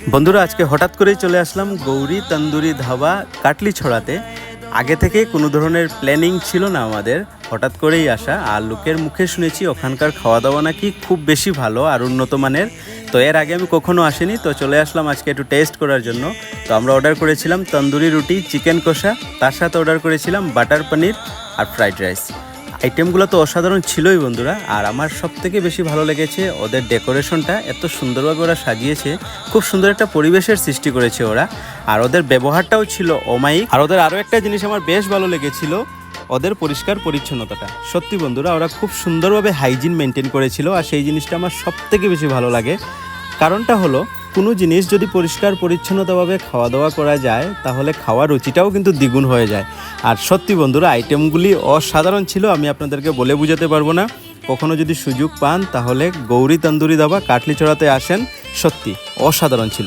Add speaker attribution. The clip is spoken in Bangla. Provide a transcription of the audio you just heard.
Speaker 1: বন্ধুরা আজকে হঠাৎ করেই চলে আসলাম গৌরী তন্দুরি ধাবা কাটলিছড়াতে। আগে থেকে কোনো ধরনের প্ল্যানিং ছিল না আমাদের, হঠাৎ করেই আসা। আর লোকের মুখে শুনেছি ওখানকার খাওয়া দাওয়া নাকি খুব বেশি ভালো আর উন্নত মানের। তো এর আগে আমি কখনো আসিনি, তো চলে আসলাম আজকে একটু টেস্ট করার জন্য। তো আমরা অর্ডার করেছিলাম তন্দুরি রুটি, চিকেন কষা, তার সাথে অর্ডার করেছিলাম বাটার পনির আর ফ্রাইড রাইস। আইটেমগুলো তো অসাধারণ ছিলই বন্ধুরা। আর আমার সবথেকে বেশি ভালো লেগেছে ওদের ডেকোরেশনটা, এত সুন্দরভাবে ওরা সাজিয়েছে, খুব সুন্দর একটা পরিবেশের সৃষ্টি করেছে ওরা। আর ওদের ব্যবহারটাও ছিল অমায়িক। আর ওদের আরও একটা জিনিস আমার বেশ ভালো লেগেছিল, ওদের পরিষ্কার পরিচ্ছন্নতাটা। সত্যি বন্ধুরা, ওরা খুব সুন্দরভাবে হাইজিন মেনটেন করেছিল, আর সেই জিনিসটা আমার সবথেকে বেশি ভালো লাগে। কারণটা হলো, কোনো জিনিস যদি পরিষ্কার পরিচ্ছন্নতাভাবে খাওয়া দাওয়া করা যায় তাহলে খাওয়ার রুচিটাও কিন্তু দ্বিগুণ হয়ে যায়। আর সত্যি বন্ধুরা, আইটেমগুলি অসাধারণ ছিল, আমি আপনাদেরকে বলে বোঝাতে পারবো না। কখনো যদি সুযোগ পান তাহলে গৌরী তন্দুরি ধাবা কাটলিছড়াতে আসেন, সত্যি অসাধারণ ছিল।